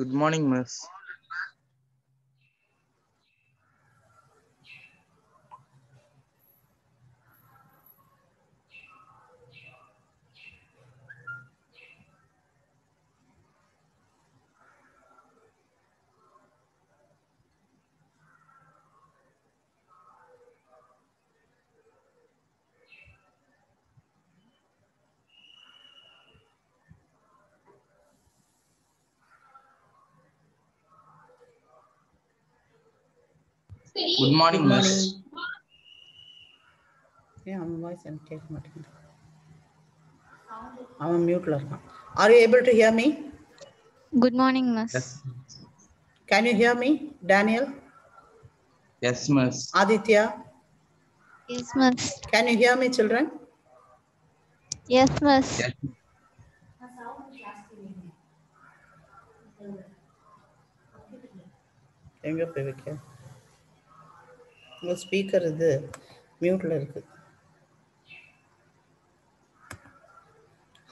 Good morning, miss. Good morning, Good miss. morning. Yeah, I'm voice and take I'm mute. Are you able to hear me? Good morning, miss. Yes, Can you hear me, Daniel? yes, miss. Aditya? Yes, miss. Can you hear me, children? Yes, miss. Yes, எங்க போய் வைக்க உங்க speaker இது மியூட்ல இருக்கு.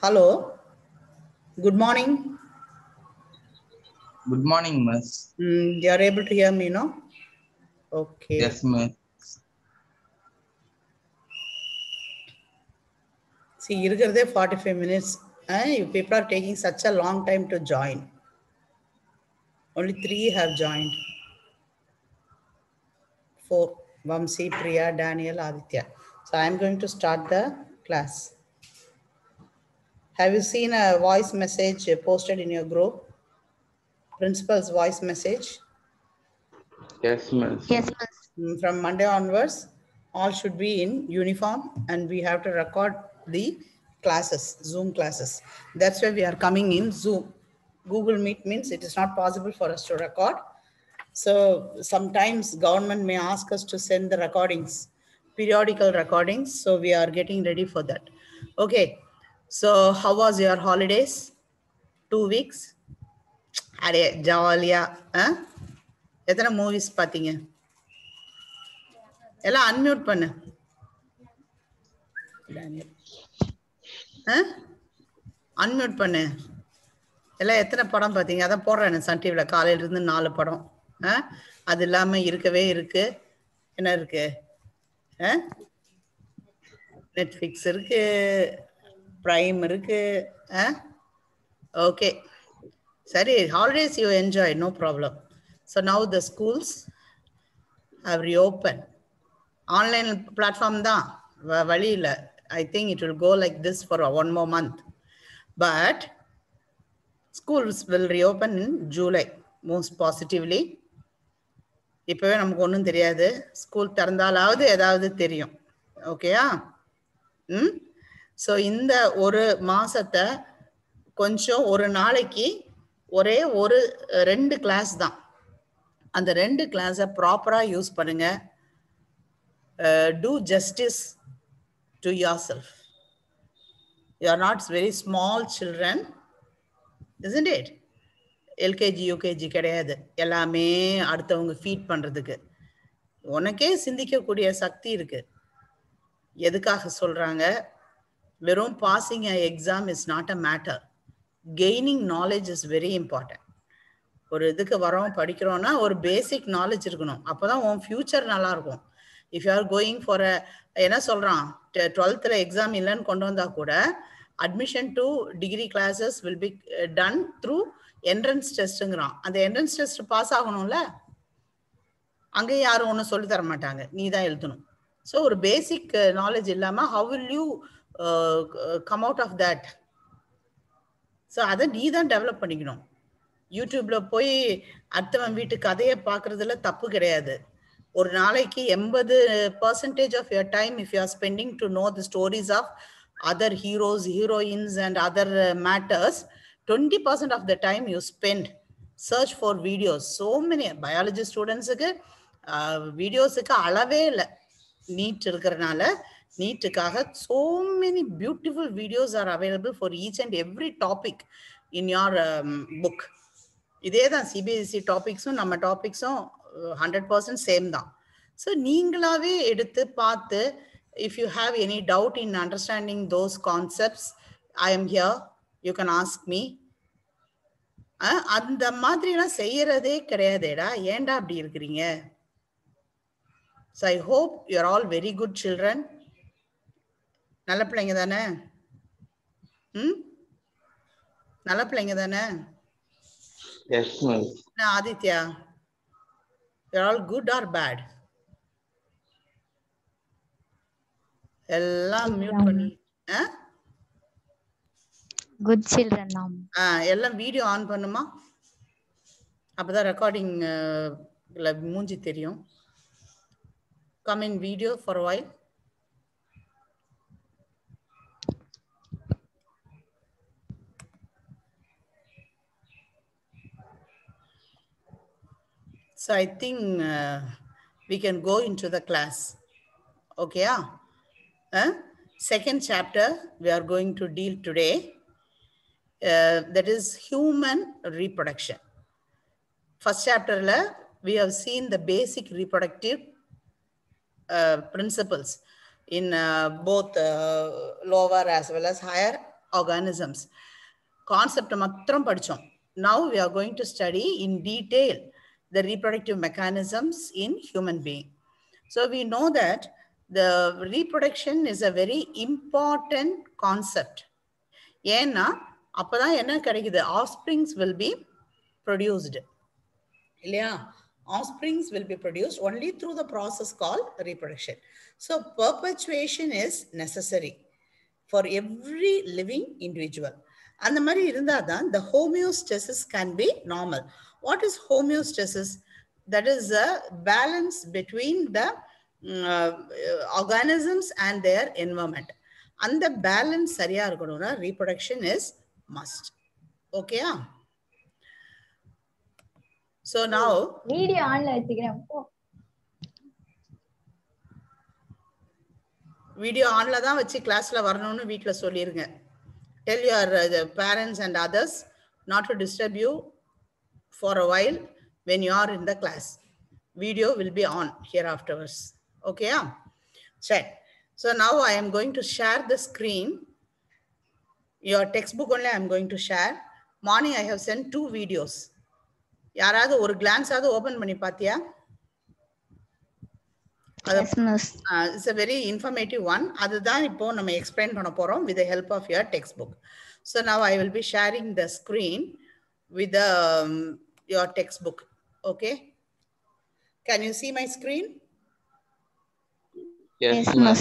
Hello, good morning. good morning, miss. You are able to hear me, no? Okay. Yes, miss. See, இருக்கிறதே 45 minutes. You people are taking such a long time to join. Only 3 have joined. 4. Vamsi, Priya, Daniel, Aditya. So I am going to start the class. Have you seen a voice message posted in your group? Principal's voice message. Yes, miss. Yes, miss. From Monday onwards, all should be in uniform and we have to record the classes, Zoom classes. That's why we are coming in Zoom. Google Meet means it is not possible for us to record. So sometimes government may ask us to send the recordings, periodical recordings. So we are getting ready for that. Okay. So how was your holidays? 2 weeks? அடே ஜாலியா எத்தனை movies பார்த்தீங்க? எல்லாம் unmute பண்ணு. Unmute பண்ணு. எல்லாம் எத்தனை படம் பார்த்தீங்க? அதான் போடுறேன் சன் டிவியில் காலையிலேருந்து 4 படம். அது இல்லாமல் இருக்கவே இருக்கு. என்ன இருக்கு? நெட்ஃப்ளிக்ஸ் இருக்கு, ப்ரைம் இருக்கு. ஓகே, சரி. Holidays you enjoy, no problem. So now the schools have reopened. Online platform தான் வழி இல்லை. I think it will go like this for 1 more month. But schools will reopen in July, most positively. இப்போவே நமக்கு ஒன்றும் தெரியாது. School திறந்தாலாவது ஏதாவது தெரியும். ஓகேயா? ஸோ இந்த ஒரு மாசத்தை கொஞ்சம் ஒரு நாளைக்கு ஒரே 2 கிளாஸ் தான். அந்த 2 கிளாஸை ப்ராப்பராக யூஸ் பண்ணுங்க. Do justice to yourself. You are not very small children, isn't it? LKG UKG கிடையாது. எல்லாமே அடுத்தவங்க ஃபீட் பண்ணுறதுக்கு. உனக்கே சிந்திக்கக்கூடிய சக்தி இருக்கு. எதுக்காக சொல்கிறாங்க? வெறும் passing exam is not a matter. Gaining knowledge is very important. ஒரு இதுக்கு வரோம் படிக்கிறோன்னா ஒரு பேசிக் நாலேஜ் இருக்கணும். அப்போ தான் உன் ஃப்யூச்சர் நல்லாயிருக்கும். If you are going for என்ன சொல்கிறான், 12th எக்ஸாம் இல்லைன்னு கொண்டு வந்தால் கூட admission to degree classes will be done through entrance டெஸ்ட்டுங்கிறான். அந்த என்ட்ரன்ஸ் டெஸ்ட் பாஸ் ஆகணும்ல, அங்கேயும் யாரும் ஒன்றும் சொல்லி தர மாட்டாங்க, நீ தான் எழுதணும். ஸோ ஒரு பேசிக் நாலேஜ் இல்லாமல் how will you come out of that? So அதை நீ தான் டெவலப் பண்ணிக்கணும். யூடியூப்பில் போய் அடுத்தவன் வீட்டு கதையை பார்க்குறதுல தப்பு கிடையாது. ஒரு நாளைக்கு 80% of your time if you are spending to know the stories of other heroes, heroines and other matters, 20% of the time you spend search for videos. So many biology students-க்கு வீடியோஸுக்கு அளவே இல்லை. நீட் இருக்கிறனால நீட்டுக்காக so many beautiful videos are available for each and every topic in your book. இதே தான் CBSE டாபிக்ஸும் நம்ம டாபிக்ஸும் 100% same தான். So நீங்களாவே எடுத்து பார்த்து, if you have any doubt in understanding those concepts, I am here, you can ask me. அந்த மாதிரிலாம் செய்யறதே கிடையாதேடா, ஏன்டா அப்படி இருக்கிறீங்க? So I hope you're all very good children. நல்ல பிள்ளைங்க தானே? நல்ல பிள்ளைங்க தானே? Yes, miss. Aditya, you're all good or bad? எல்லாம் மியூட் பண்ணி Good children, ma'am. எல்லாம் வீடியோ ஆன் பண்ணுமா? அப்பதான் ரெக்கார்டிங் மூஞ்சி தெரியும். Come in video for a while. So I think we can go into the class. Okay? Second chapter we are going to deal today. That is human reproduction. First chapter we have seen the basic reproductive principles in both lower as well as higher organisms. Concept matram padichom. Now we are going to study in detail the reproductive mechanisms in human being. So we know that the reproduction is a very important concept. ஏன்னா அப்பதான் என்ன கிடைக்குது? Offsprings will be produced. இல்லையா? Offsprings will be produced only through the process called reproduction. So perpetuation is necessary for every living individual. அந்த மாதிரி இருந்தாதான் the homeostasis can be normal. What is homeostasis? That is a balance between the organisms and their environment. அந்த balance சரியா இருக்கணும்னா reproduction is must. Okay? So now Video on la vechikiren. Video on la தான் வச்சு கிளாஸ்ல வரணும்னு வீட்ல சொல்லிருங்க. Tell your parents and others not to disturb you for a while when you are in the class. Video will be on here afterwards. Okay? Check. So now I am going to share the screen. Your textbook only I am going to share. Morning I have sent 2 videos. யாராவது ஒரு glance ஆவது open பண்ணி பாத்தியா? Yes, miss. It's a very informative one. அதுதான் இப்போ நம்ம explain பண்ண போறோம் with the help of your textbook. So now I will be sharing the screen with your textbook. Okay? Can you see my screen? Yes, Yes, miss.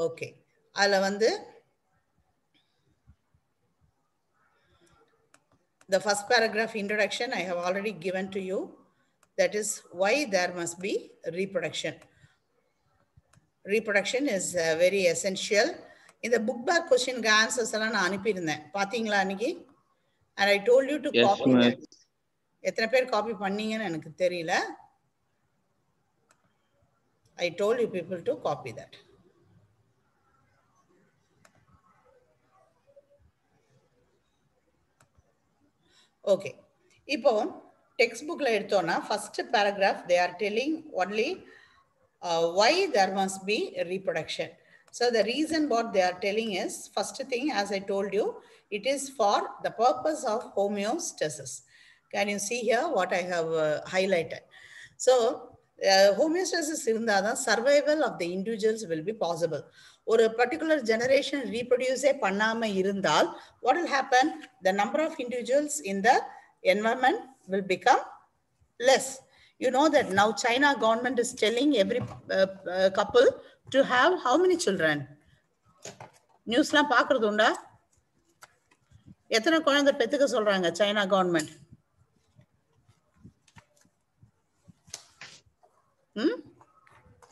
Okay. அதுல வந்து the first paragraph introduction I have already given to you. That is why there must be reproduction. Reproduction is very essential. In the book back question answers எல்லாம் நான் அனுப்பியிருந்தேன். பாத்தீங்களா அன்னைக்கு? And I told you to Yes, copy miss. that. எத்தனை பேர் copy பண்ணீங்கன்னு எனக்கு தெரியல. I told you people to copy that. Okay. இப்போ textbookல எடுத்தோம்னா first paragraph they are telling only why there must be reproduction. So the reason what they are telling is, first thing as I told you, it is for the purpose of homeostasis. Can you see here what I have highlighted? So homeostasis இருந்தாதான் survival of the individuals will be possible. ஒரு particular generation reproduce பண்ணாம இருந்தால் what will happen? The number of individuals in the environment will become less. You know that now China government is telling every couple to have how many children? நியூஸ்லாம் பார்க்கறது உண்டா? எத்தனை குழந்தை பெத்துக்க சொல்றாங்க China government?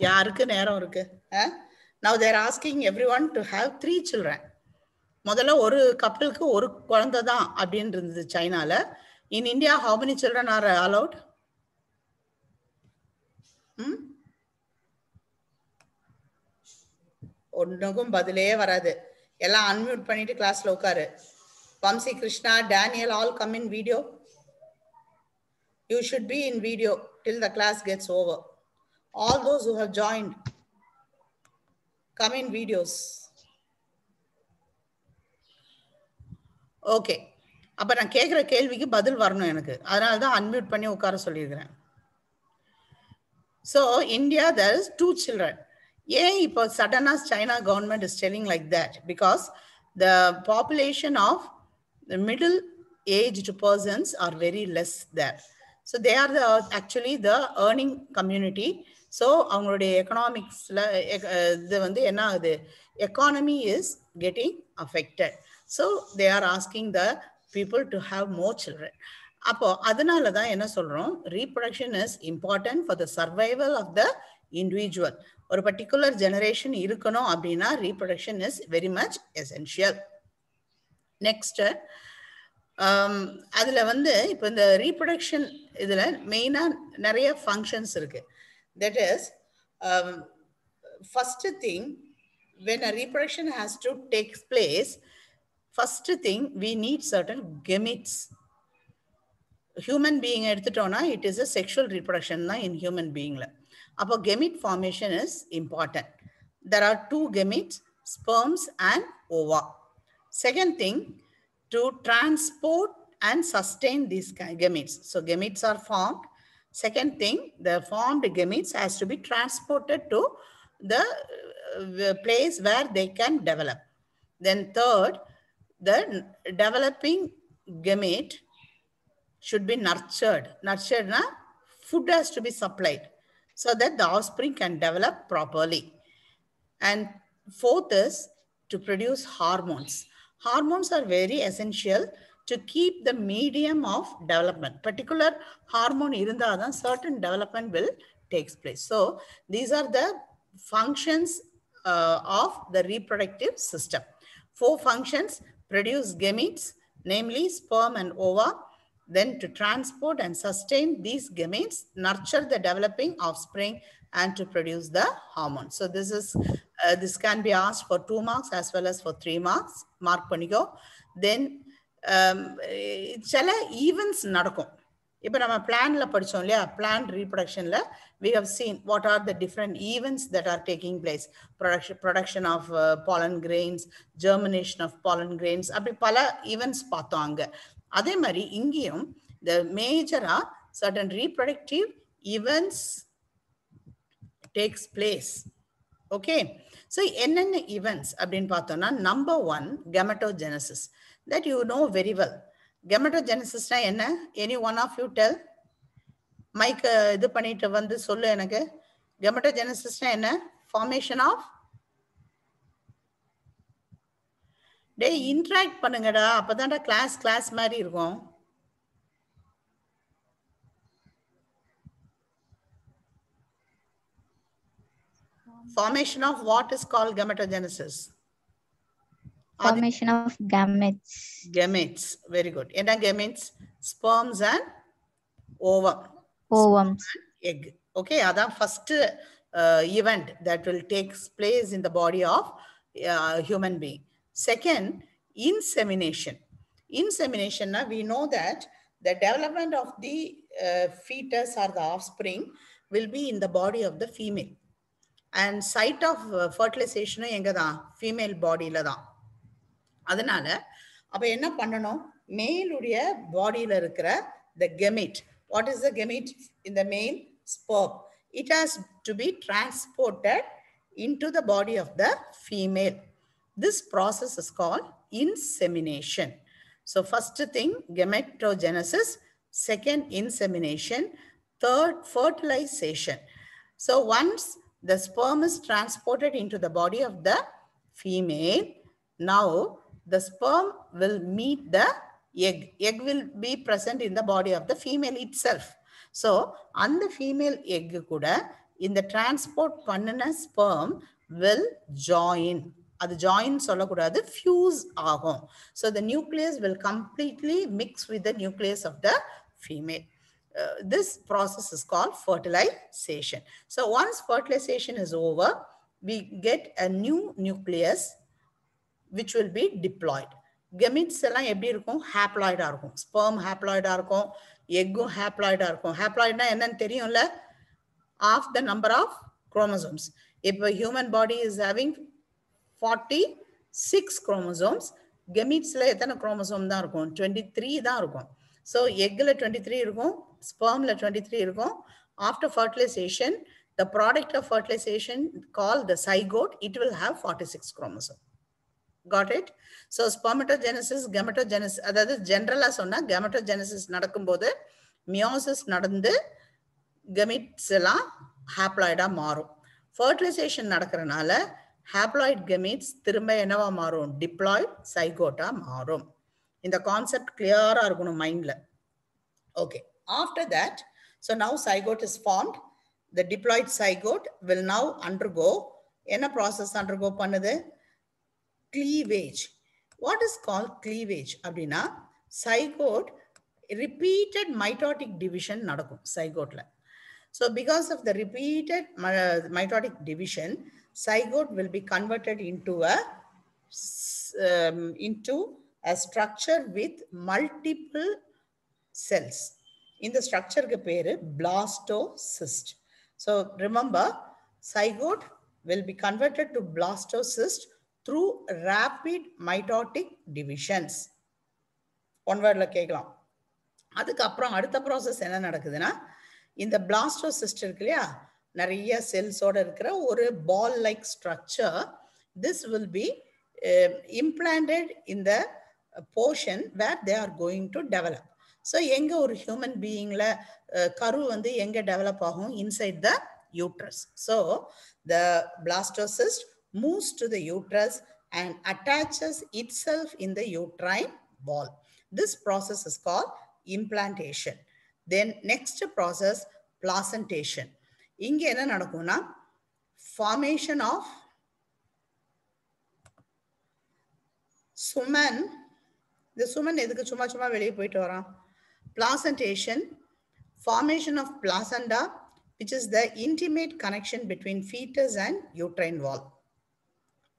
யாருக்கு நேரம் இருக்கு? Now they are asking everyone to have 3 children. முதல்ல ஒரு கப்பலுக்கு ஒரு குழந்தை தான் அப்படின்னு இருந்தது சைனால. In India, how many children are allowed? ஒன்றுக்கும் பதிலே வராது. எல்லாம் அன்மியூட் பண்ணிட்டு கிளாஸ்ல உட்காரு. Vamsi, Krishna, Daniel, all come in video. You should be in video till the class gets over. All those who have joined, come in videos. Okay. அப்ப நான் கேட்குற கேள்விக்கு பதில் வரணும் எனக்கு. அதனால தான் அன்மியூட் பண்ணி உட்கார சொல்லியிருக்கிறேன். So India, there is 2 children. ஏன் இப்போ suddenly China government is telling like that? Because the population of the middle aged persons are very less there. So they are actually the earning community. So அவங்களுடைய எக்கனாமிக்ஸ்ல இது வந்து என்ன ஆகுது, economy is getting affected. So they are asking the people to have more children. அப்போ அதனால தான் என்ன சொல்றோம், reproduction is important for the survival of the individual. ஒரு பர்டிகுலர் ஜெனரேஷன் இருக்கணும் அப்படின்னா reproduction is very much essential. Next அதுல வந்து இப்போ இந்த ரீப்ரொடக்ஷன் இதுல மெயினா நிறைய ஃபங்க்ஷன்ஸ் இருக்கு. That is first thing, when a reproduction has to take place, first thing we need certain gametes. Human being எடுத்துட்டோம்னா it is a sexual reproduction தான் இன் ஹியூமன் பீயிங்ல. அப்போ gamete formation is important. There are 2 gametes, sperms and ova. Second thing, to transport and sustain these gametes. So gametes are formed. Second thing, the formed gametes has to be transported to the place where they can develop. Then third, the developing gamete should be nurtured. Nurtured na, food has to be supplied so that the offspring can develop properly. And fourth is to produce hormones. Hormones are very essential to keep the medium of development. Particular hormone irundhadan certain development will take place. So these are the functions of the reproductive system. 4 functions: produce gametes, namely sperm and ova, then to transport and sustain these gametes, nurture the developing offspring, and to produce the hormone. So this can be asked for 2 marks as well as for 3 marks. Mark பண்ணிக்கோ. Then சில events நடக்கும். இப்போ நம்ம பிளான்ல படிச்சோம் இல்லையா, plan ரீப்ரொடக்ஷன்ல we have seen what are the different events that are taking place. Production of pollen grains, germination of pollen grains, அப்படி பல ஈவெண்ட்ஸ் பார்த்தோம் அங்க. அதே மாதிரி இங்கேயும் the major certain reproductive events takes place. Okay, so என்னென்ன events அப்படின்னு பார்த்தோம்னா, number 1, gametogenesis. That you know very well. Gametogenesis na என்ன? Any one of you tell? Mic இது பண்ணிட்டு வந்து சொல்லு எனக்கு. Gametogenesis na என்ன? Formation of, டேய் இன்டராக்ட் பண்ணுங்கடா, அப்பதான்டா கிளாஸ் மாதிரி இருக்கும். Formation of what is called gametogenesis? Formation of gametes. Gametes, very good. என்ன gametes? Sperms and ovum. Ovums. Egg. Okay, அதான் first event that will take place in the body of human being. Second, insemination. Insemination, we know that the development of the fetus or the offspring will be in the body of the female. And site of fertilization எங்க தான்? Female bodyல தான். அதனால அப்ப என்ன பண்ணணும், மேலுடைய பாடியில இருக்கிற the gamete. What is the gamete in the male? Sperm. It has to be transported into the body of the female. This process is called insemination. So first thing, gametogenesis. Second, insemination. Third, fertilization. So once the sperm is transported into the body of the female, now the sperm will meet the egg. Egg will be present in the body of the female itself. So on the female egg kuda in the transport panna sperm will join. அது join சொல்லக்கூடாது, fuse ஆகும். So the nucleus will completely mix with the nucleus of the female. This process is called fertilization. So once fertilization is over, we get a new nucleus which will be diploid. Gametes எல்லாம் எப்படி இருக்கும்? ஹாப்ளாய்டா இருக்கும். Sperm ஹாப்ளாய்டா இருக்கும், எக்கும் ஹாப்ளாய்டா இருக்கும். ஹாப்ளாய்ட்னா என்னன்னு தெரியும்ல? Half the number of chromosomes. If a human body is having 46 chromosomes, கெமீட்ஸ்ல எத்தனை chromosome தான் இருக்கும்? 23 தான் இருக்கும். ஸோ எக்ல 23 இருக்கும், ஸ்பெர்ம்ல 23 இருக்கும். After fertilisation, the product of fertilization called the zygote, it will have 46 chromosome. Got it? So spermatogenesis, gametogenesis, அதாவது ஜெனரலா சொன்னா gametogenesis நடக்கும்போது மியோசிஸ் நடந்து கெமிட்ஸ் எல்லாம் ஹாப்ளாய்டா மாறும். ஃபர்டிலைசேஷன் நடக்கிறனால ஹாப்ளாய்ட் கெமிட்ஸ் திரும்ப என்னவா மாறும்? டிப்ளாய்ட் சைகோட்டா மாறும். இந்த கான்செப்ட் கிளியரா இருக்கணும் மைண்ட்ல. Okay, after that, so now zygote is formed. The diploid zygote will now undergo என்ன process undergo பண்ணுது? Cleavage. What is called cleavage? அப்படின்னா zygote repeated mitotic division நடக்கும் zygoteல. So because of the repeated mitotic division, zygote will be converted into a structure with multiple cells. இந்த ஸ்ட்ரக்சருக்கு பேரு blastocyst. So remember, zygote will be converted to blastocyst through rapid mitotic divisions. One வேர்ட்ல கேட்கலாம். அதுக்கப்புறம் அடுத்த process என்ன நடக்குதுன்னா, இந்த blastocyst இருக்கு இல்லையா, நிறைய செல்ஸோட இருக்கிற ஒரு ball like structure, this will be implanted in the portion where they are going to develop. So எங்க ஒரு ஹியூமன் பீயிங்ல கரு வந்து எங்க டெவலப் ஆகும்? Inside the uterus. So the blastocyst moves to the uterus and attaches itself in the uterine wall. This process is called implantation. Then next process, placentation. இங்க என்ன நடக்கும்னா, formation of Suman. இந்த சுமன் எதுக்கு சும்மா சும்மா வெளியே போயிட்டு வரான்? Placentation, formation of placenta, which is the intimate connection between fetus and uterine wall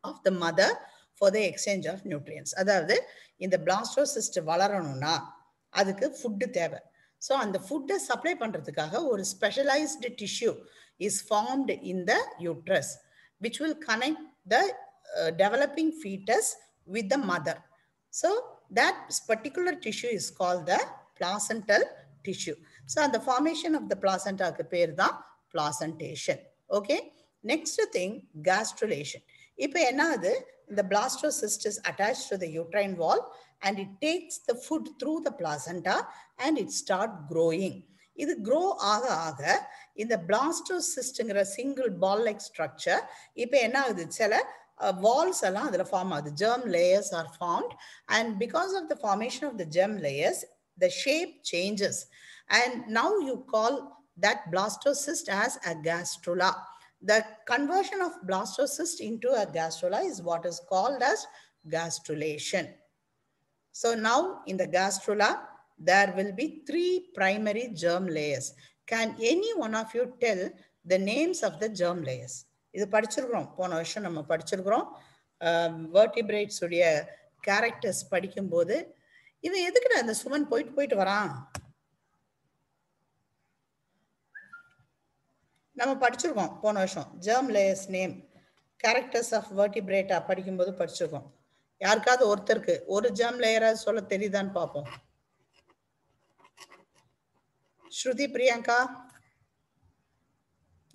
of the mother for the exchange of nutrients. அதாவது இந்த பிளாஸ்டோசிஸ்ட் வளரணும்னா அதுக்கு ஃபுட்டு தேவை. ஸோ அந்த ஃபுட்டை சப்ளை பண்ணுறதுக்காக ஒரு specialised tissue is formed in the uterus, which will connect the developing foetus with the mother. So that particular tissue is called the placental tissue. So and the formation of the placenta க்கு பேர் தான் placentation. Okay, next thing, gastrulation. இப்போ என்னது? The blastocyst is attached to the uterine wall and it takes the food through the placenta and it start growing. இது grow ஆக ஆக இந்த blastocyst-ங்கிற single ball like structure இப்போ என்ன ஆகுது? சில walls எல்லாம் அதுல ஃபார்ம் ஆகுது. germ layers are formed, and because of the formation of the germ layers, the shape changes, and now you call that blastocyst as a gastrula. The conversion of blastocyst into a gastrula is what is called as gastrulation. So now in the gastrula there will be 3 primary germ layers. Can any one of you tell the names of the germ layers? இது படிச்சிருக்கிறோம், போன வருஷம் நம்ம படிச்சிருக்கிறோம். Vertebrates உடைய characters படிக்கும்போது இவன் எதுக்குடா அந்த சுமன் போயிட்டு போயிட்டு வரான் நம்ம படிச்சிருக்கோம் போன வருஷம். Germ layers name, characters of vertebrata படிக்கும்போது படிச்சிருக்கோம். யாருக்காவது ஒருத்தருக்கு ஒரு ஜெர்ம் லேயரா சொல்ல தெரியுதான்னு பார்ப்போம். ஸ்ருதி, பிரியங்கா,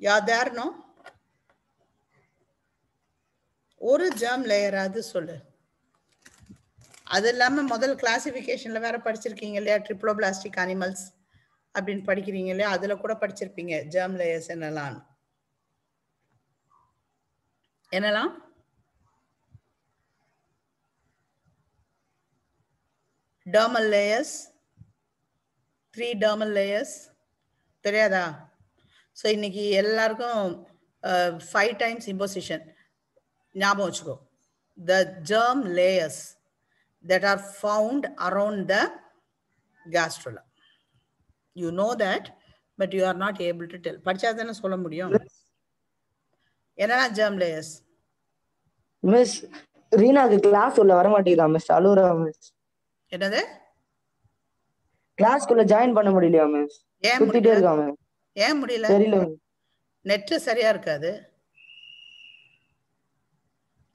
யா தேர்? நோ, ஒரு ஜெர்ம் லேயராது சொல்லு. அது இல்லாம முதல் கிளாசிபிகேஷன்ல வேற படிச்சிருக்கீங்க இல்லையா, ட்ரிப்ளோபிளாஸ்டிக் அனிமல்ஸ் அப்படின்னு படிக்கிறீங்க இல்லையா, அதுல கூட படிச்சிருப்பீங்க ஜெர்ம் லேயர்ஸ் என்னெல்லாம். என்னெல்லாம்? டெர்மல் லேயர்ஸ், 3 டெர்மல் லேயர்ஸ் தெரியாதா? ஸோ இன்னைக்கு எல்லாருக்கும் 5 times imposition. ஞாபகம் வச்சுக்கோ. The germ layers that are found around the gastrula. You know that, but you are not able to tell. படிச்சாதானே சொல்ல முடியும். என்னன்னா germ layers? மிஸ் ரீனாக்கு கிளாஸ் உள்ள வர மாட்டேங்குதா மிஸ்? அழுறா மிஸ். என்னது? கிளாஸ்க்குள்ள ஜாயின் பண்ண முடியலையா மிஸ்? சுத்திட்டே இருக்கா மிஸ். ஏன் முடியல? தெரியல. நெட் சரியா இருக்காது.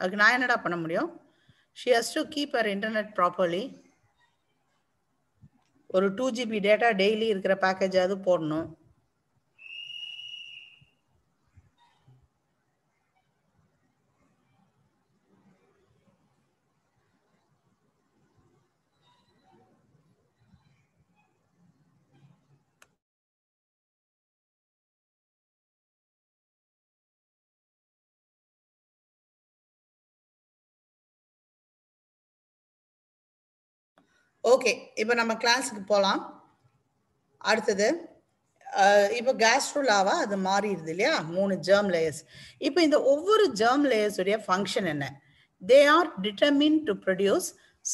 அதுக்கு நான் என்னடா பண்ண முடியும்? She has to keep her internet properly. ஒரு 2 GB டேட்டா டெய்லி இருக்கிற பேக்கேஜ் அது போடணும். ஓகே, இப்போ நம்ம கிளாஸுக்கு போகலாம். அடுத்தது இப்போ கேஸ்ட்ரோலாவா அது மாறிடுது இல்லையா, 3 ஜெர்ம் லேயர்ஸ். இப்போ இந்த ஒவ்வொரு ஜெர்ம் லேயர்ஸுடைய ஃபங்க்ஷன் என்ன? They are determine to produce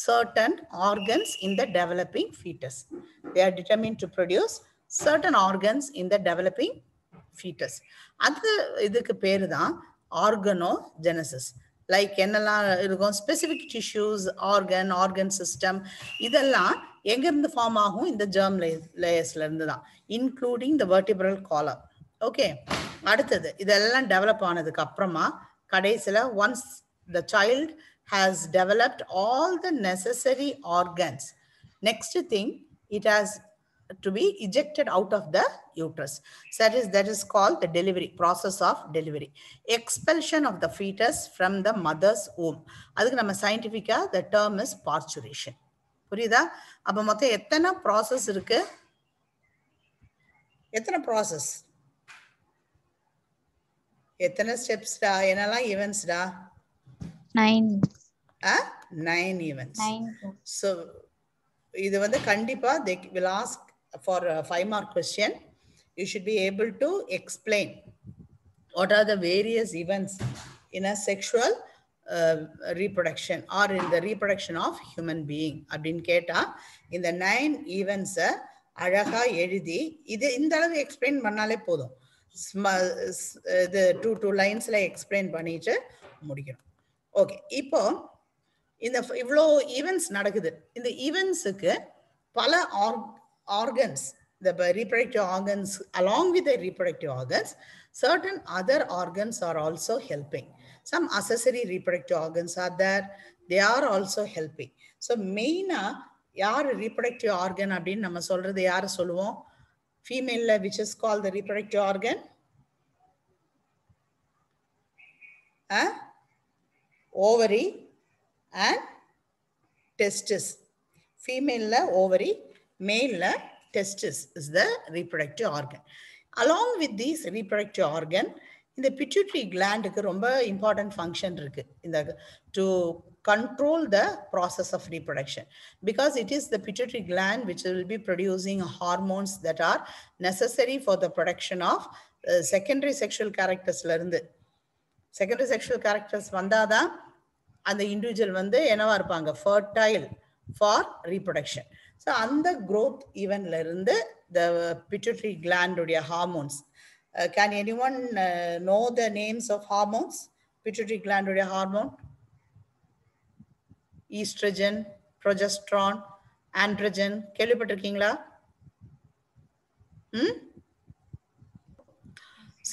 certain organs in the developing fetus. They are determined to produce certain organs in the developing fetus. அது இதுக்கு பேரு தான் ஆர்கனோஜெனசிஸ். லைக் என்னெல்லாம் இருக்கும், ஸ்பெசிஃபிக் டிஷ்யூஸ், ஆர்கன் சிஸ்டம், இதெல்லாம் எங்கேருந்து ஃபார்ம் ஆகும்? இந்த ஜெர்ம் லேயர்ஸ்ல இருந்து தான், இன்க்ளூடிங் த வெர்டிபிரல் காலம். ஓகே, அடுத்தது இதெல்லாம் டெவலப் ஆனதுக்கு அப்புறமா கடைசியில் once the child has developed all the necessary organs, next thing, it has to be ejected out of the uterus. So that is called the delivery, process of delivery, expulsion of the fetus from the mother's womb. அதுக்கு நம்ம scientific-ஆ the term is parturition. புரியுதா? அப்ப மொத்தம் எத்தனை process இருக்கு? எத்தனை process, எத்தனை ஸ்டெப்ஸ்டா, என்னெல்லாம் ஈவென்ட்ஸ்டா? 9 events. So இது வந்து கண்டிப்பா they will ask for a 5 mark question. You should be able to explain what are the various events in a sexual reproduction or in the reproduction of human being. அப்படின்னு கேட்டா இந்த 9 events அழகா எழுதி இது இந்த அளவு எக்ஸ்பிளைன் பண்ணாலே போதும். இது 2 லைன்ஸ்ல எக்ஸ்பிளைன் பண்ணிட்டு முடிக்கணும். ஓகே, இப்போ இந்த இவ்வளோ ஈவெண்ட்ஸ் நடக்குது. இந்த ஈவெண்ட்ஸுக்கு பல organs, the reproductive organs, along with the reproductive organs, certain other organs are also helping. Some accessory reproductive organs are there, they are also helping. So மெயினா யார் reproductive organ அப்படின்னு நம்ம சொல்றது யாரை சொல்லுவோம்? ஃபீமேல்ல which is called the reproductive organ? Ovary and testis. Female la ovary, male la testis is the reproductive organ. Along with these reproductive organ, இந்த pituitary gland க்கு ரொம்ப important function இருக்கு இந்த to control the process of reproduction, because it is the pituitary gland which will be producing hormones that are necessary for the production of secondary sexual characters ல இருந்து. Secondary sexual characters வந்தாதான் அந்த individual வந்து என்னவா இருப்பாங்க? Fertile for reproduction. So அந்த growth ஈவென்ட்ல இருந்து த பிட்யூட்டரி கிளாண்டுடைய hormones. Can any one know the names of hormones? Pituitary கிளாண்டுடைய ஹார்மோன் ஈஸ்ட்ரஜன், ப்ரொஜெஸ்ட்ரான், ஆண்ட்ரஜன், கேள்விப்பட்டிருக்கீங்களா?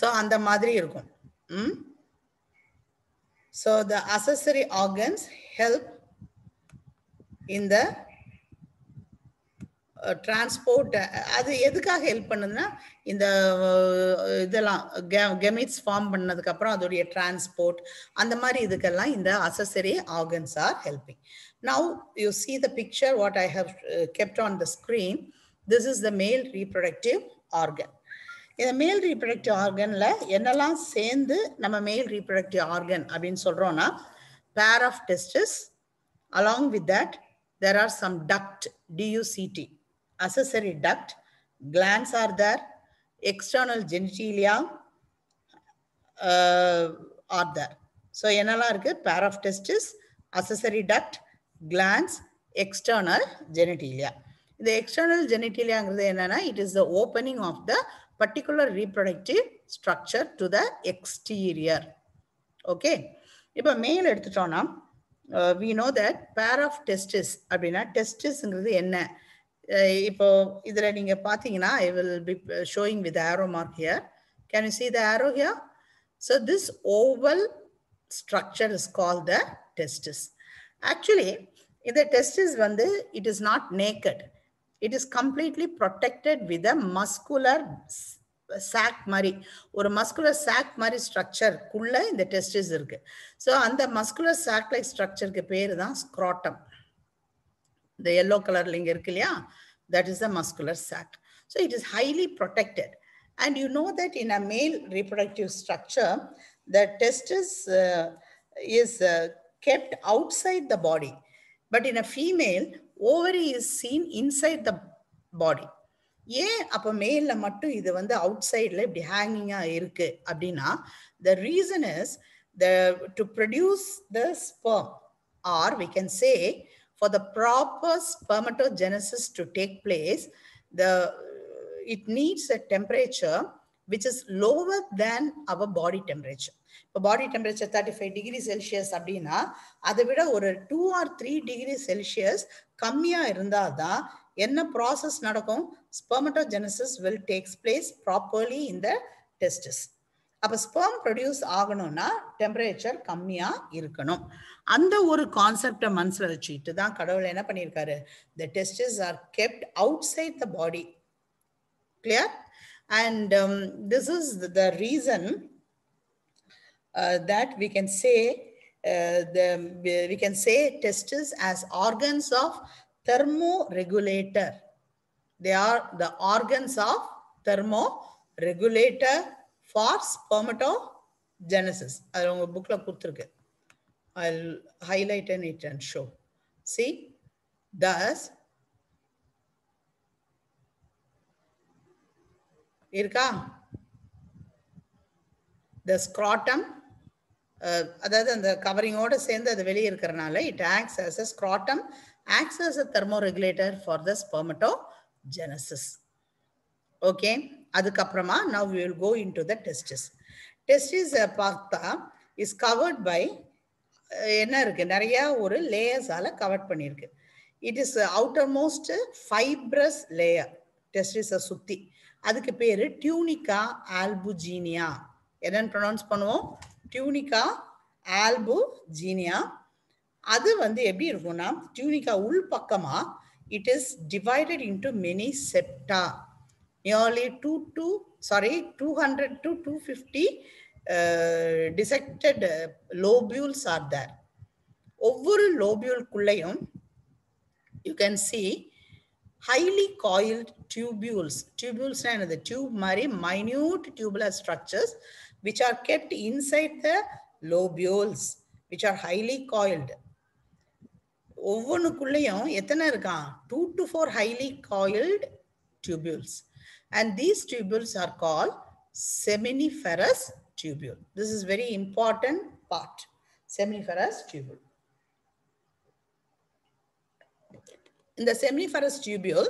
ஸோ அந்த மாதிரி இருக்கும். So the accessory organs help in the transport. அது எதுக்காக ஹெல்ப் பண்ணுதுன்னா இந்த இதெல்லாம் கெமிட்ஸ் ஃபார்ம் பண்ணதுக்கு அப்புறம் அதோடைய டிரான்ஸ்போர்ட் அந்த மாதிரி இதுக்கெல்லாம் இந்த accessory organs are helping. Now you see the picture what I have kept on the screen. This is the male reproductive organ. இந்த மேல் ரீப்ரடக்டிவ் ஆர்கன்ல என்னெல்லாம் சேர்ந்து நம்ம மேல் ரீப்ரடக்டிவ் ஆர்கன் அப்படின்னு சொல்றோம்னா, pair of testis, along with that there are some duct, DUCT, accessory duct, glands are there, external genitalia are there. So என்னெல்லாம் இருக்கு? Pair of testis, accessory duct, glands, external genitalia. இந்த external ஜெனிட்டிலியாங்கிறது என்னன்னா, it is the opening of the particular reproductive structure to the exterior. Okay, இப்போ மேல் எடுத்துட்டோம்னா we know that pair of testis அப்படின்னா டெஸ்டிஸ்ங்கிறது என்ன? இப்போ இதுல நீங்க பாத்தீங்கன்னா I will be showing with the arrow mark here. Can you see the arrow here? So this oval structure is called the testis, Actually, the testis it is not naked. It is completely protected with a muscular sac mari. Or muscular sac mari structure kulla in the testis irukku. So and the muscular sac like structure ke peru dhaan scrotum. The yellow color linga irukku illaya, that is the muscular sac. So it is highly protected. And you know that in a male reproductive structure, the testis is kept outside the body. But in a female, ovary is seen inside the body. ஏன் அப்போ மேல மட்டும் இது அவுட்சைட்ல இப்படி ஹேங்கிங்கா இருக்கு அப்படின்னா, the reason is to produce the sperm, or we can say for the proper spermatogenesis to take place, it needs a temperature which is lower than our body temperature. இப்போ body temperature 35 degrees Celsius அப்படின்னா அதை விட ஒரு 2 or 3 degrees Celsius கம்மியா இருந்தாதான் என்ன process நடக்கும்? Spermatogenesis will takes place properly in the testis. அப்ப ஸ்பெர்ம் ப்ரொடியூஸ் ஆகணும்னா டெம்பரேச்சர் கம்மியா இருக்கணும். அந்த ஒரு கான்செப்டை மனசுல வச்சுட்டு தான் கடவுள் என்ன பண்ணியிருக்காரு? The testes are kept outside the body. Clear? And this is the reason that we can say testes as organs of thermoregulator. They are the organs of thermoregulator for spermatogenesis. அது உங்க புக்ல கொடுத்திருக்கு. I'll highlight it and show. See, thus இருக்கா? The scrotum, அதாவது அந்த கவரிங்கோட சேர்ந்து அது வெளியே இருக்கிறனால it acts as a scrotum, acts as a thermoregulator for the spermatogenesis. Okay, அதுக்கப்புறமா now we will go into the testis. Testis பார்த்தா is covered by என்ன இருக்கு? நிறைய ஒரு லேயர்ஸால கவர் பண்ணியிருக்கு. It is outermost fibrous layer testis சுத்தி. அதுக்கு பேரு tunica albuginea. என்னன்னு ப்ரொனவுன்ஸ் பண்ணுவோம்? tunica albuginea. அது எப்படி இருக்கும்னா, tunica உள் பக்கமா it is divided into many septa. Nearly 200 to 250 dissected lobules are there. ஒவ்வொரு lobule குள்ளையும் you can see highly coiled tubules. Tubules are the tube mari minute tubular structures which are kept inside the lobules, which are highly coiled. ஒவ்வொன்றுக்குள்ளேயும் எத்தனை இருக்கான்? 2 to 4 highly coiled tubules. And these tubules are called seminiferous tubule. This is very important part. Seminiferous tubule. In the seminiferous tubule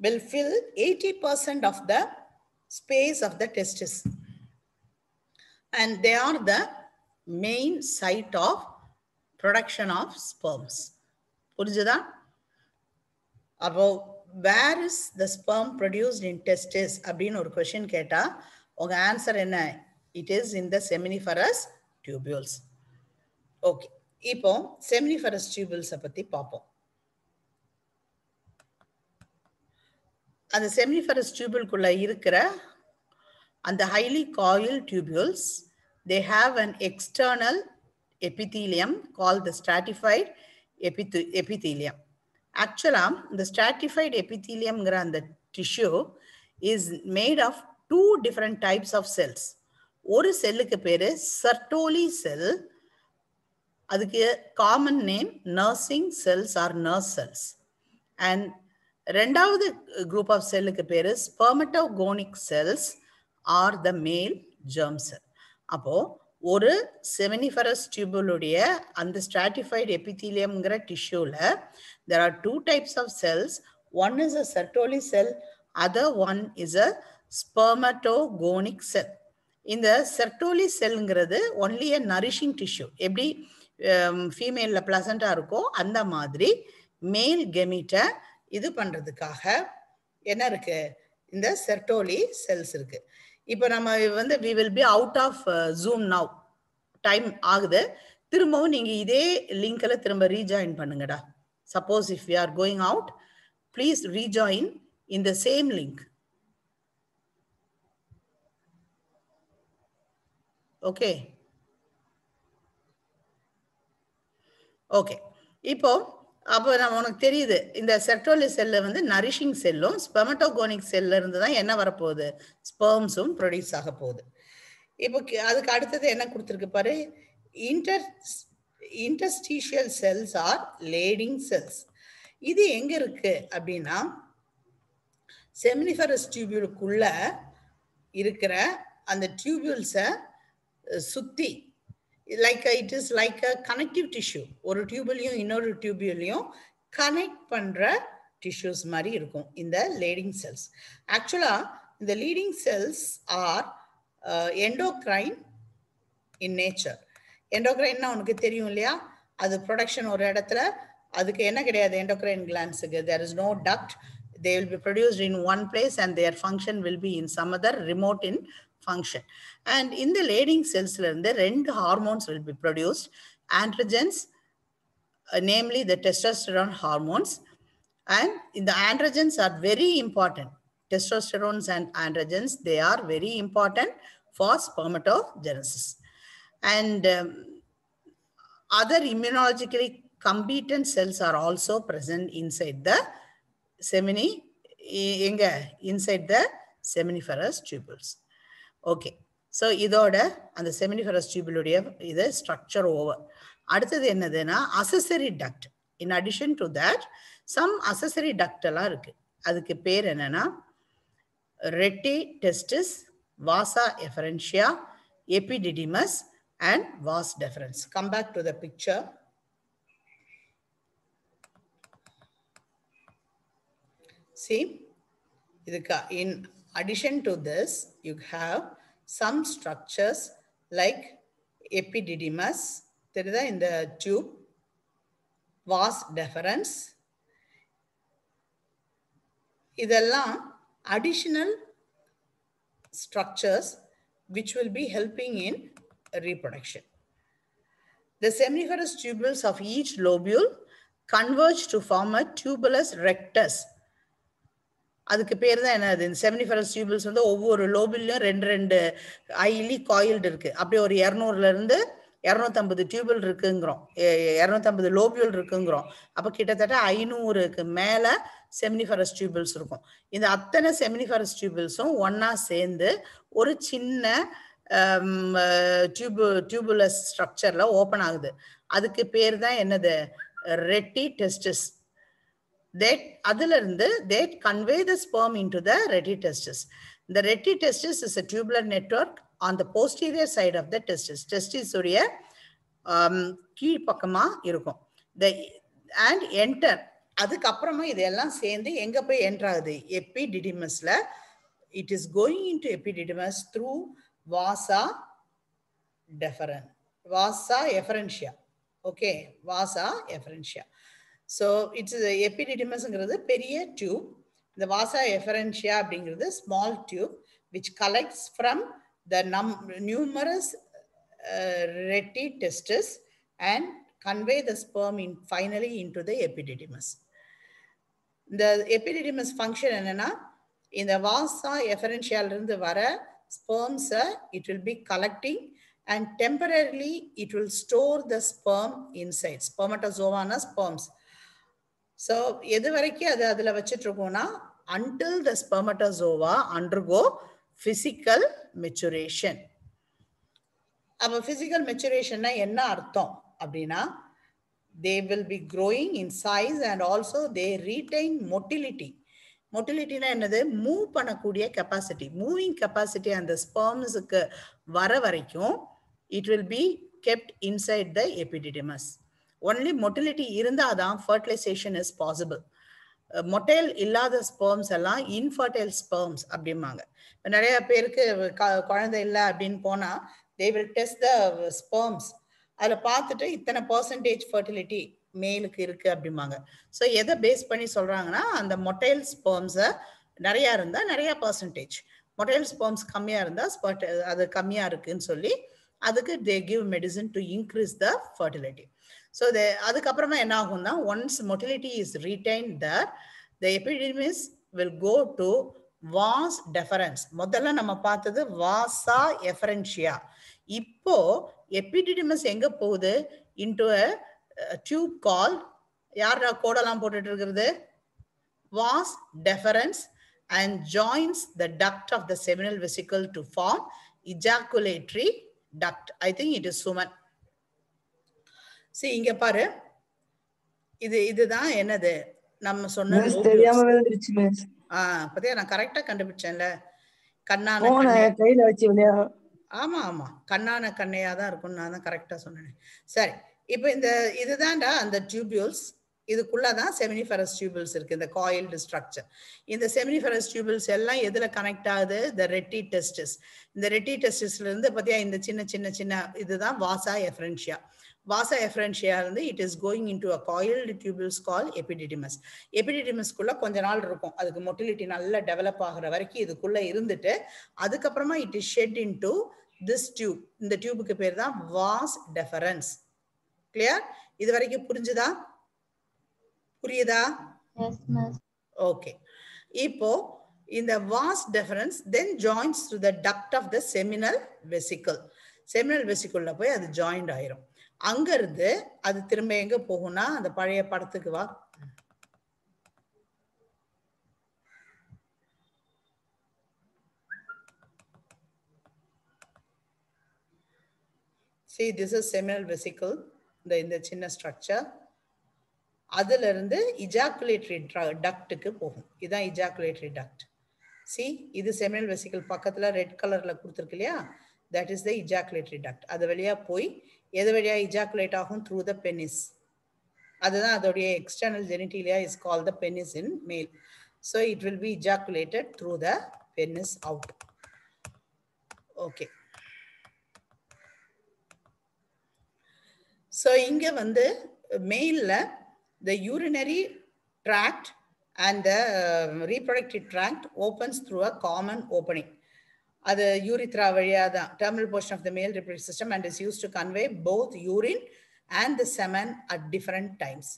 will fill 80% of the space of the testis. And they are the main site of production of sperms. புரிஞ்சுதா? அப்போ where is the sperm produced in testis அப்படின்னு ஒரு question கேட்டா உங்க answer என்ன? It is in the seminiferous tubules. Okay, இப்போ seminiferous tubules பத்தி பார்ப்போம். அந்த seminiferous tubule குள்ள இருக்கிற அந்த highly coiled tubules, they have an external epithelium called the stratified epithelium. Actually, the stratified epithelium and the tissue is made of 2 different types of cells. ஒரு செல்லுக்கு பேரு Sertoli cell. அதுக்கு common name nursing cells or nurse cells. And ரெண்டாவது group of செல்லுக்கு பேரு spermatogonic cells or the male germ cell. அப்போ ஒரு seminiferous tubule உடைய அந்த stratified epithelium tissueல there are 2 types of cells. One is a Sertoli cell, other one is a spermatogonic cell. இந்த Sertoli cellங்கிறது only a nourishing tissue. எப்படி ஃபீமேல்ல பிளசண்டா இருக்கோ அந்த மாதிரி மேல் கெமிட்டை இது பண்றதுக்காக என்ன இருக்கு? இந்த Sertoli cells இருக்கு. இப்போ நம்ம we will be out of Zoom now. Time ஆகுது. திரும்பவும் நீங்க இதே லிங்க்ல திரும்ப ரீஜாயின் பண்ணுங்கடா. Suppose if you are going out, please rejoin in the same link. Okay okay. இப்போ அப்போ நம்ம உனக்கு தெரியுது இந்த செர்டோலி செல்ல வந்து நரிஷிங் செல்லும் ஸ்பெமட்டோகோனிக் செல்ல இருந்து தான் என்ன வரப்போகுது, ஸ்பெர்ம்ஸும் ப்ரொடியூஸ் ஆக போகுது. இப்போ அதுக்கு அடுத்தது என்ன கொடுத்துருக்கு பாரு, interstitial cells or Leydig cells. இது எங்க இருக்கு அப்படின்னா செமினிஃபரஸ் டியூபியூலுக்குள்ள இருக்கிற அந்த டியூபியூல்ஸை சுத்தி like it is like a connective tissue. ஒரு டியூபியூலையும் இன்னொரு டியூபியூலையும் கனெக்ட் பண்ற டிஷ்யூஸ் மாதிரி இருக்கும் இந்த லேடிங் செல்ஸ். ஆக்சுவலா இந்த Leydig cells are endocrine in nature. எண்டோக்ரைன்னா உனக்கு தெரியும் இல்லையா, அது ப்ரொடக்ஷன் ஒரு இடத்துல, அதுக்கு என்ன கிடையாது எண்டோக்ரைன் கிளான்ஸுக்கு, there is no duct. They will be produced in one place and their function will be in some other remote in function. And in the lading cells, two hormones will be produced, androgens, namely the testosterone hormones. And in the androgens are very important. Testosterones and androgens, they are very important for spermatogenesis. And other immunologically competent cells are also present inside the inside the seminiferous tubules. Okay, so இதோட அந்த seminiferous tubule உடைய இது structure over. அடுத்தது என்னதுன்னா accessory duct. In addition to that, some accessory duct எல்லாம் இருக்கு. அதுக்கு பேர் என்னன்னா reti testis, vasa efferentia, epididymis and vas deferens. Come back to the picture. See, in addition to this, you have some structures like epididymis, in the tube, vas deferens. இதெல்லாம் additional structures which will be helping in reproduction. The seminiferous tubules of each lobule converge to form a tubulus rectus. அதுக்கு பேர் தான் என்னது, இந்த seminiferous tubules வந்து ஒவ்வொரு லோபிலையும் ரெண்டு highly coiled இருக்கு. அப்படியே ஒரு 200ல இருந்து 250 டியூபிள் இருக்குங்கிறோம், 250 லோபியூல் இருக்குங்கிறோம். அப்போ கிட்டத்தட்ட 500க்கு மேல செமினிஃபரஸ் டியூபிள்ஸ் இருக்கும். இந்த அத்தனை செமினிஃபரஸ் டியூபிள்ஸும் ஒன்னா சேர்ந்து ஒரு சின்ன டியூபுலஸ் ஸ்ட்ரக்சர்ல ஓப்பன் ஆகுது. அதுக்கு பேர் தான் என்னது, Reddy testis. That they convey the sperm into the reti testis. The reti testis is a tubular network on the posterior side of the testis. Testis உடைய கீழ் பக்கமா இருக்கும். And enter, அதுக்கு அப்புறமா இதெல்லாம் சேர்ந்து எங்க போய் என்டர் ஆகுது, எபிடிடிமஸ்ல. It is going into epididymis through vasa efferentia. Okay, vasa efferentia. So it's the epididymis பெரிய tube. The vasa efferentia அப்படிங்கிறது small tube which collects from the numerous reti testis and convey the sperm finally into the epididymis. The epididymis function என்னன்னா, இந்த vasa efferentia இருந்து வர sperms it will be collecting and temporarily it will store the sperm inside. Spermatozoa sperms. So எது வரைக்கும் அது அதுல வச்சிட்டு இருக்கோம்னா until the spermatozoa undergo physical maturation. அப்ப physical maturation என்ன அர்த்தம் அப்படின்னா, they will be growing in size and also they retain motility. மொட்டிலிட்டினா என்னது, மூவ் பண்ணக்கூடிய கெப்பாசிட்டி, மூவிங் கெப்பாசிட்டி அந்த ஸ்பெர்ம்ஸுக்கு வர வரைக்கும் it will be kept inside the epididymis. Only motility இருந்தாதான் fertilization is possible. மொட்டைல் இல்லாத ஸ்பெர்ம்ஸ் எல்லாம் இன்ஃபர்டைல் ஸ்பெர்ம்ஸ் அப்படிம்பாங்க. நிறைய பேருக்கு குழந்தை இல்லை அப்படின்னு போனா they will test the sperms. அதில் பார்த்துட்டு இத்தனை பர்சன்டேஜ் ஃபர்டிலிட்டி மேலுக்கு இருக்கு அப்படிம்பாங்க. ஸோ எதை பேஸ் பண்ணி சொல்றாங்கன்னா, அந்த மொட்டைல் ஸ்பெர்ம்ஸை நிறையா இருந்தால் நிறைய பர்சன்டேஜ், மொட்டைல் ஸ்பெர்ம்ஸ் கம்மியாக இருந்தால் அது கம்மியாக இருக்குன்னு சொல்லி அதுக்கு they give medicine to increase the fertility. So அதுக்கப்புறமா என்ன ஆகும்னா once motility is retained there, the epididymis will go to vas deferens. முதல்ல நம்ம பார்த்தது vasa efferentia. இப்போ epididymis எங்க போகுது into a tube called யாரா கோடெல்லாம் போட்டுட்டு இருக்கிறது vas deferens and joins the duct of the seminal vesicle to form ejaculatory duct. I think it is Suman. See இங்க பாரு இதுதான் என்னது நம்ம சொன்ன மிஸ் தெரியாம விழுந்துருச்சு மிஸ். பத்தியா நான் கரெக்டா கண்டுபிடிச்சேன்ல. கண்ணான போன கையில வச்சு விளையா. ஆமா ஆமா கண்ணான கண்ணையா தான் இருக்கும். நான் தான் கரெக்டா சொன்னேன். சரி இப்போ இந்த இதுதான்டா அந்த டியூபியூல்ஸ். இதுக்குள்ளதான் செமினிஃபெரஸ் டியூபிள்ஸ் இருக்கு. இந்த காயில்டு ஸ்ட்ரக்சர். இந்த செமினிஃபெரஸ் டியூபிள்ஸ் எல்லாம் எதுல கனெக்ட் ஆகுது? இந்த ரெட்டி டெஸ்டிஸ். இந்த ரெட்டி டெஸ்டிஸ்ல இருந்து பத்தியா இந்த சின்ன சின்ன சின்ன இதுதான் வாசா எஃபரன்ஷியா. வாசா எஃபரன்ஷியா இருந்து it is going into a coiled tubules call epididymis. எபிடிடிமஸ்க்குள்ள கொஞ்ச நாள் இருக்கும். அதுக்கு மொட்டிலிட்டி நல்லா டெவலப் ஆகுற வரைக்கும் இதுக்குள்ள இருந்துட்டு அதுக்கப்புறமா it is shed into this tube. இந்த டியூபுக்கு பேர் தான் வாஸ் டெஃபரன்ஸ். கிளியர்? இது வரைக்கும் புரிஞ்சுதா? புரியுதா? Yes, miss. ஓகே. இப்போ இந்த vas deferens then joins to the duct of the seminal vesicle. Seminal வெசிக்குள்ள போய் அது ஜாயிண்ட் ஆயிரும். அங்க இருந்து அது திரும்ப எங்க போகும்னா அந்த பழைய படத்துக்கு வா. See, this is seminal vesicle. இந்த சின்ன ஸ்ட்ரக்சர். அதுல இருந்து ejaculatory ductக்கு போகும். இதான் ejaculatory duct. See, இது seminal vesicle பக்கத்துல ரெட் கலர்ல கொடுத்திருக்கு இல்லையா? That is the ejaculatory duct. அது வழியா போய் எது வழியா ejaculate ஆகும்? Through the penis. அதுதான் அதோடைய external genitalia is called the penis in male. So it will be ejaculated through the penis out. Okay. So இங்க வந்து male the urinary tract and the reproductive tract opens through a common opening. அது urethra வழியா தான் terminal portion of the male reproductive system and is used to convey both urine and the semen at different times.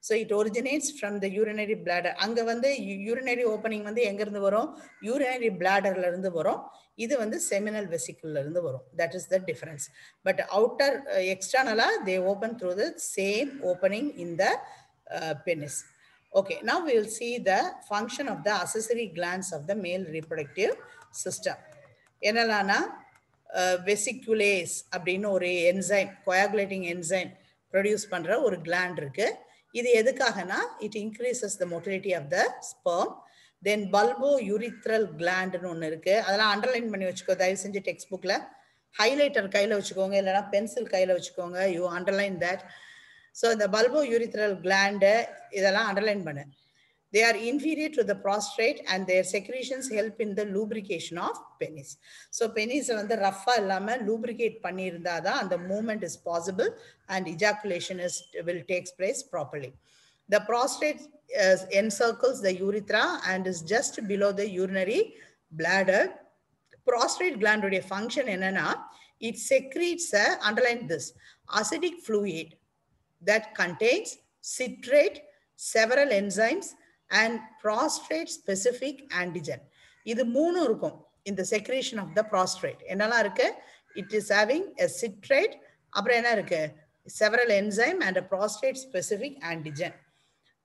So it originates from the urinary bladder. அங்க வந்து urinary opening வந்து எங்க இருந்து வரும்? urinary bladderல இருந்து வரும். இது வந்து seminal vesicle இருந்து வரும். That is the difference. But outer external they open through the same opening in the penis. Okay, now we will see the function of the accessory glands of the male reproductive system. என்னலானா வெசிகுலேஸ் அப்படின்னு ஒரு enzyme, coagulating enzyme produce பண்ற ஒரு gland இருக்கு. இது எதுக்காகனா it increases the motility of the sperm. Then bulbourethral gland னு ஒன்னு இருக்கு. அதெல்லாம் அண்டர்லைன் பண்ணி வச்சுக்கோ தயவு செஞ்சு டெக்ஸ்ட் புக்ல. ஹைலைட்டர் கையில வச்சுக்கோங்க, இல்லைன்னா பென்சில் கையில வச்சுக்கோங்க. You underline that. So the bulbourethral gland இதெல்லாம் அண்டர்லைன் பண்ணு. They are inferior to the prostate and their secretions help in the lubrication of penis. So penis வந்து ரஃபா இல்லாம lubricate பண்ணியிருந்தாதான் அந்த movement is possible and ejaculation will take place properly. The prostate encircles the urethra and is just below the urinary bladder. Prostate gland உடைய function என்னன்னா it secretes underline this acidic fluid that contains citrate, several enzymes and prostate specific antigen. இது மூணு இருக்கும் இந்த secretion of the prostate. என்னலாம் இருக்கு? It is having a citrate, அப்புறம் என்ன இருக்கு? Several enzyme and a prostate specific antigen.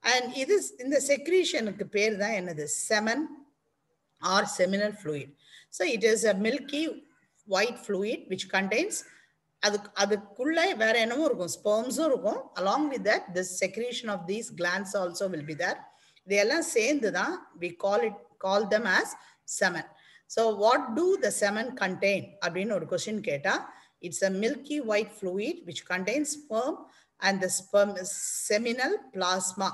And இது இந்த secretionக்கு பேர் தான் என்னது? Semen or seminal fluid. So it is a milky white fluid which contains அதுக்குள்ள வேற என்னமோ இருக்கும், ஸ்பெர்ம்ஸும் இருக்கும். along with that this secretion of these glands also will be there. இதெல்லாம் சேர்ந்து தான் we call them as semen. So what do the semen contain அப்படின்னு ஒரு question கேட்டா it's a milky white fluid which contains sperm and the sperm is seminal plasma.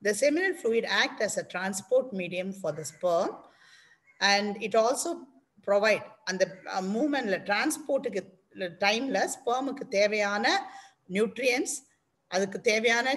The seminal fluid acts as a transport medium for the sperm and it also provide அந்த மூவ்மெண்ட்ல டிரான்ஸ்போர்ட்டுக்கு டைம்ல ஸ்பெர்முக்கு தேவையான nutrients, அதுக்கு தேவையான